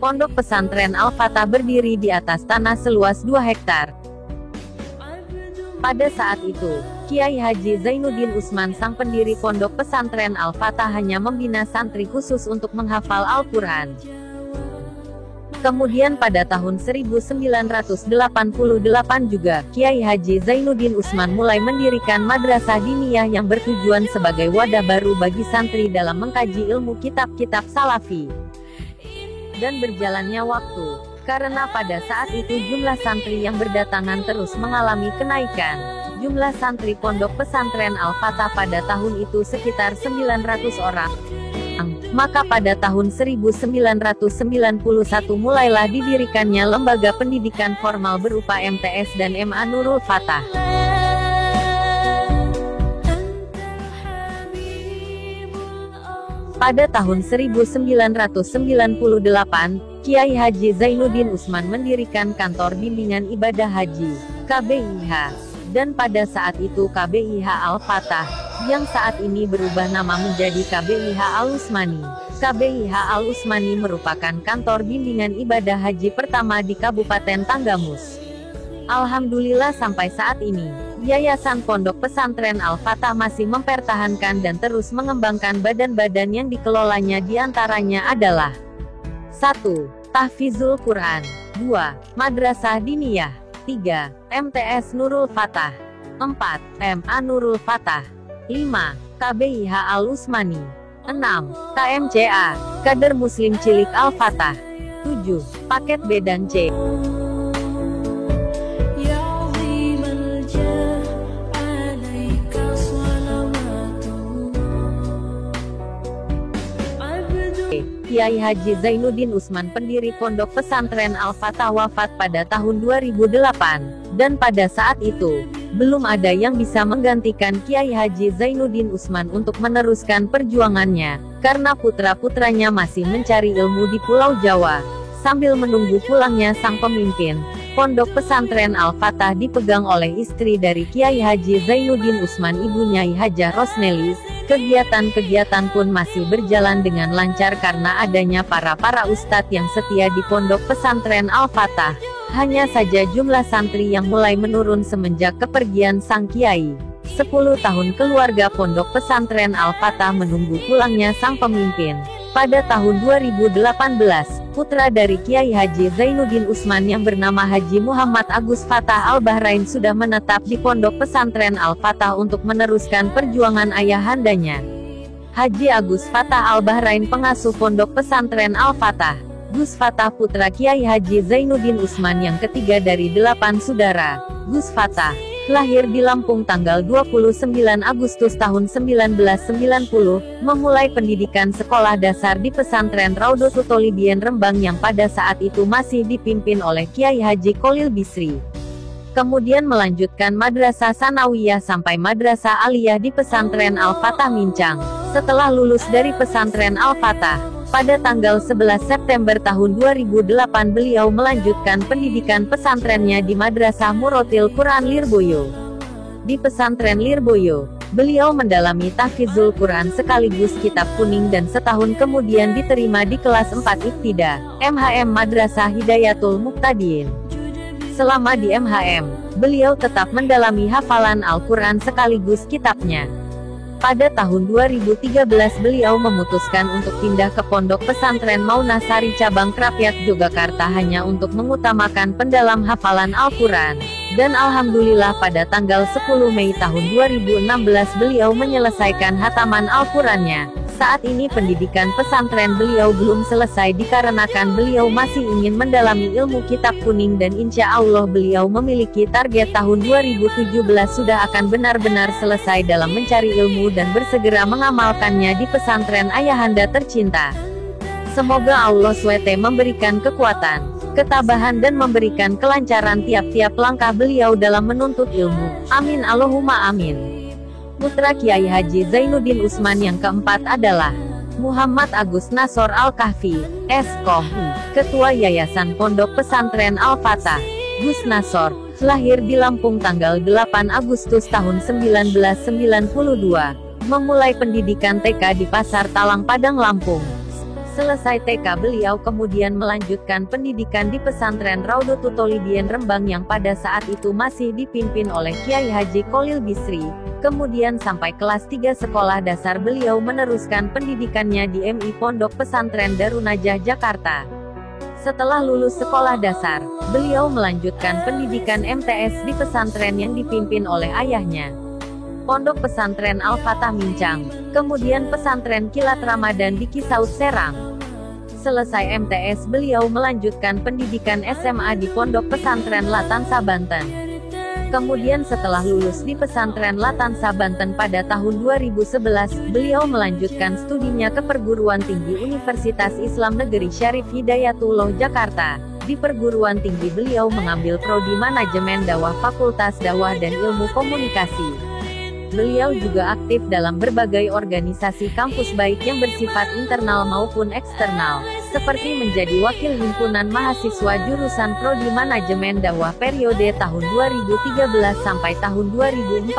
Pondok pesantren Al-Fatah berdiri di atas tanah seluas 2 hektar. Pada saat itu, Kiai Haji Zainuddin Utsman sang pendiri Pondok Pesantren Al-Fatah hanya membina santri khusus untuk menghafal Al-Quran. Kemudian pada tahun 1988 juga, Kiai Haji Zainuddin Utsman mulai mendirikan madrasah diniyah yang bertujuan sebagai wadah baru bagi santri dalam mengkaji ilmu kitab-kitab salafi. Dan berjalannya waktu, karena pada saat itu jumlah santri yang berdatangan terus mengalami kenaikan. Jumlah santri Pondok Pesantren Al-Fatah pada tahun itu sekitar 900 orang. Maka pada tahun 1991 mulailah didirikannya lembaga pendidikan formal berupa MTS dan MA Nurul Fatah. Pada tahun 1998, Kiai Haji Zainuddin Utsman mendirikan kantor bimbingan ibadah haji, KBIH. Dan pada saat itu KBIH Al-Fatah, yang saat ini berubah nama menjadi KBIH Al-Utsmani. KBIH Al-Utsmani merupakan kantor bimbingan ibadah haji pertama di Kabupaten Tanggamus. Alhamdulillah sampai saat ini, Yayasan Pondok Pesantren Al-Fatah masih mempertahankan dan terus mengembangkan badan-badan yang dikelolanya, diantaranya adalah 1. Tahfizul Quran, 2. Madrasah Diniyah, 3. MTS Nurul Fatah, 4. MA Nurul Fatah, 5. KBIH Al-Utsmani, 6. KMCA, Kader Muslim Cilik Al-Fatah, 7. Paket B dan C. Kiai Haji Zainuddin Utsman pendiri Pondok Pesantren Al-Fatah wafat pada tahun 2008, dan pada saat itu, belum ada yang bisa menggantikan Kiai Haji Zainuddin Utsman untuk meneruskan perjuangannya, karena putra-putranya masih mencari ilmu di Pulau Jawa. Sambil menunggu pulangnya sang pemimpin, Pondok Pesantren Al-Fatah dipegang oleh istri dari Kiai Haji Zainuddin Utsman, Ibu Nyai Hajah Rosneli. Kegiatan-kegiatan pun masih berjalan dengan lancar karena adanya para ustadz yang setia di Pondok Pesantren Al-Fatah. Hanya saja jumlah santri yang mulai menurun semenjak kepergian sang kiai. 10 tahun keluarga Pondok Pesantren Al-Fatah menunggu pulangnya sang pemimpin. Pada tahun 2018, putra dari Kiai Haji Zainuddin Utsman yang bernama Haji Muhammad Agus Fatah Al-Bahrain sudah menetap di Pondok Pesantren Al-Fatah untuk meneruskan perjuangan ayahandanya. Haji Agus Fatah Al-Bahrain, pengasuh Pondok Pesantren Al-Fatah. Gus Fatah putra Kiai Haji Zainuddin Utsman yang ketiga dari 8 saudara. Gus Fatah lahir di Lampung tanggal 29 Agustus tahun 1990, memulai pendidikan sekolah dasar di pesantren Raudhatul Tholibin Rembang yang pada saat itu masih dipimpin oleh Kiai Haji Kholil Bisri. Kemudian melanjutkan madrasah sanawiyah sampai madrasah aliyah di pesantren Al-Fatah Mincang. Setelah lulus dari pesantren Al-Fatah, pada tanggal 11 September tahun 2008 beliau melanjutkan pendidikan pesantrennya di Madrasah Murotil Quran Lirboyo. Di pesantren Lirboyo, beliau mendalami tahfizul Quran sekaligus kitab kuning dan setahun kemudian diterima di kelas 4 Ibtida, MHM Madrasah Hidayatul Muqtadin. Selama di MHM, beliau tetap mendalami hafalan Al-Quran sekaligus kitabnya. Pada tahun 2013 beliau memutuskan untuk pindah ke Pondok Pesantren Maunasari Cabang Krapyak Yogyakarta hanya untuk mengutamakan pendalam hafalan Al-Quran. Dan alhamdulillah pada tanggal 10 Mei tahun 2016 beliau menyelesaikan hataman Al-Qurannya. Saat ini pendidikan pesantren beliau belum selesai dikarenakan beliau masih ingin mendalami ilmu kitab kuning dan insya Allah beliau memiliki target tahun 2017 sudah akan benar-benar selesai dalam mencari ilmu dan bersegera mengamalkannya di pesantren ayahanda tercinta. Semoga Allah SWT memberikan kekuatan, ketabahan dan memberikan kelancaran tiap-tiap langkah beliau dalam menuntut ilmu. Amin Allahumma amin. Putra Kiai Haji Zainuddin Utsman yang keempat adalah Muhammad Agus Nasor Al-Kahfi, Eskom, Ketua Yayasan Pondok Pesantren Al-Fatah. Gus Nasor, lahir di Lampung tanggal 8 Agustus tahun 1992, memulai pendidikan TK di Pasar Talang Padang Lampung. Selesai TK beliau kemudian melanjutkan pendidikan di pesantren Raudhatul Thalibin Rembang yang pada saat itu masih dipimpin oleh Kiai Haji Kholil Bisri. Kemudian sampai kelas 3 sekolah dasar beliau meneruskan pendidikannya di MI Pondok Pesantren Darunajah Jakarta. Setelah lulus sekolah dasar, beliau melanjutkan pendidikan MTS di pesantren yang dipimpin oleh ayahnya, Pondok Pesantren Al-Fatah Mincang, kemudian Pesantren Kilat Ramadan di Cisaut Serang. Selesai MTS beliau melanjutkan pendidikan SMA di Pondok Pesantren Latansa Banten. Kemudian setelah lulus di Pesantren Latansa Banten pada tahun 2011, beliau melanjutkan studinya ke Perguruan Tinggi Universitas Islam Negeri Syarif Hidayatullah Jakarta. Di perguruan tinggi beliau mengambil prodi Manajemen Dakwah Fakultas Dakwah dan Ilmu Komunikasi. Beliau juga aktif dalam berbagai organisasi kampus baik yang bersifat internal maupun eksternal, seperti menjadi wakil himpunan mahasiswa jurusan prodi Manajemen Dakwah periode tahun 2013 sampai tahun 2014.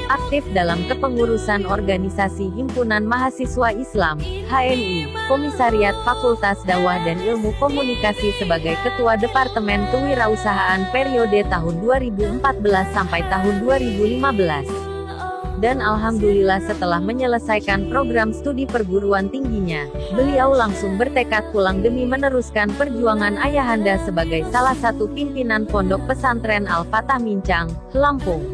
Aktif dalam kepengurusan organisasi Himpunan Mahasiswa Islam, HMI, Komisariat Fakultas Dakwah dan Ilmu Komunikasi sebagai Ketua Departemen Kewirausahaan periode tahun 2014 sampai tahun 2015. Dan alhamdulillah setelah menyelesaikan program studi perguruan tingginya, beliau langsung bertekad pulang demi meneruskan perjuangan ayahanda sebagai salah satu pimpinan Pondok Pesantren Al-Fatah Mincang, Lampung.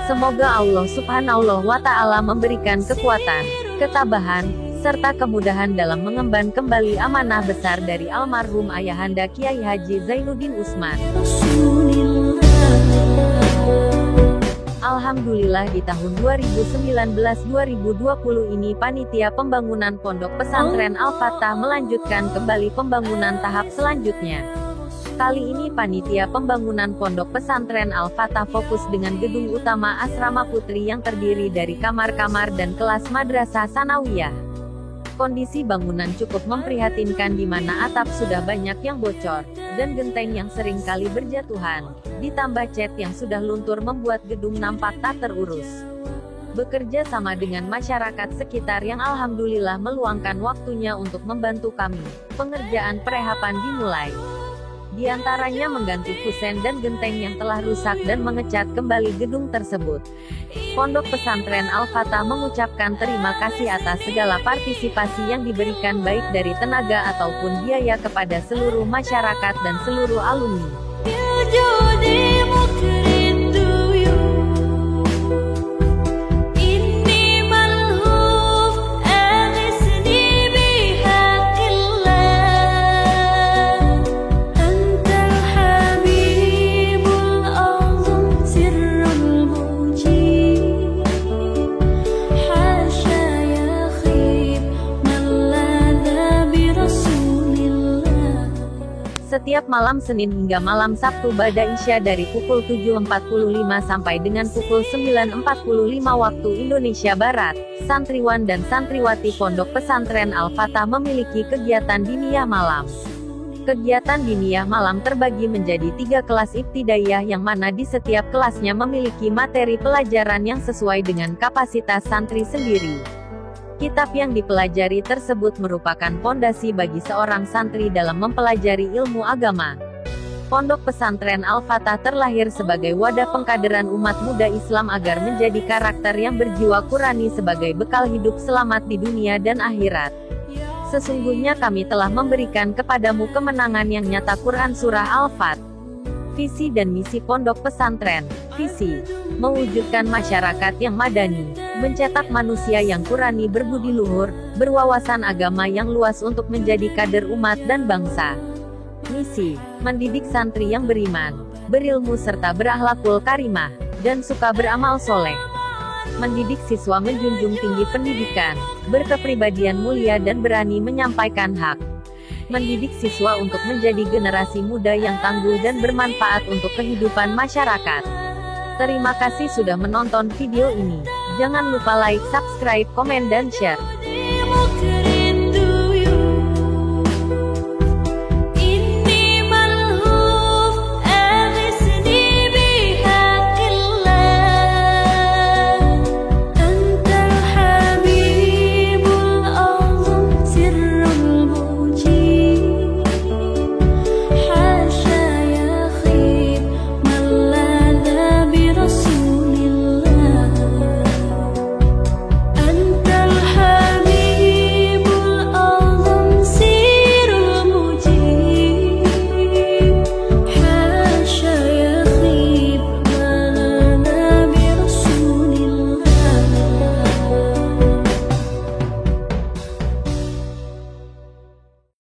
Semoga Allah Subhanahu wa Ta'ala memberikan kekuatan, ketabahan, serta kemudahan dalam mengemban kembali amanah besar dari almarhum ayahanda Kiai Haji Zainuddin Utsman. Alhamdulillah di tahun 2019-2020 ini panitia pembangunan Pondok Pesantren Al-Fatah melanjutkan kembali pembangunan tahap selanjutnya. Kali ini panitia pembangunan Pondok Pesantren Al-Fatah fokus dengan gedung utama asrama putri yang terdiri dari kamar-kamar dan kelas madrasah sanawiyah. Kondisi bangunan cukup memprihatinkan di mana atap sudah banyak yang bocor, dan genteng yang sering kali berjatuhan, ditambah cat yang sudah luntur membuat gedung nampak tak terurus. Bekerja sama dengan masyarakat sekitar yang alhamdulillah meluangkan waktunya untuk membantu kami, pengerjaan perehapan dimulai. Di antaranya mengganti kusen dan genteng yang telah rusak dan mengecat kembali gedung tersebut. Pondok Pesantren Al-Fatah mengucapkan terima kasih atas segala partisipasi yang diberikan baik dari tenaga ataupun biaya kepada seluruh masyarakat dan seluruh alumni. Setiap malam Senin hingga malam Sabtu ba'da Isya dari pukul 7.45 sampai dengan pukul 9.45 waktu Indonesia Barat, santriwan dan santriwati Pondok Pesantren Al-Fatah memiliki kegiatan diniyah malam. Kegiatan diniyah malam terbagi menjadi 3 kelas ibtidaiyah yang mana di setiap kelasnya memiliki materi pelajaran yang sesuai dengan kapasitas santri sendiri. Kitab yang dipelajari tersebut merupakan pondasi bagi seorang santri dalam mempelajari ilmu agama. Pondok Pesantren Al-Fatah terlahir sebagai wadah pengkaderan umat muda Islam agar menjadi karakter yang berjiwa Qurani sebagai bekal hidup selamat di dunia dan akhirat. Sesungguhnya kami telah memberikan kepadamu kemenangan yang nyata. Quran Surah Al-Fat. Visi dan misi Pondok Pesantren. Visi: mewujudkan masyarakat yang madani, mencetak manusia yang Qurani berbudi luhur, berwawasan agama yang luas untuk menjadi kader umat dan bangsa. Misi: mendidik santri yang beriman, berilmu serta berakhlakul karimah, dan suka beramal soleh. Mendidik siswa menjunjung tinggi pendidikan, berkepribadian mulia dan berani menyampaikan hak. Mendidik siswa untuk menjadi generasi muda yang tangguh dan bermanfaat untuk kehidupan masyarakat. Terima kasih sudah menonton video ini. Jangan lupa like, subscribe, komen dan share.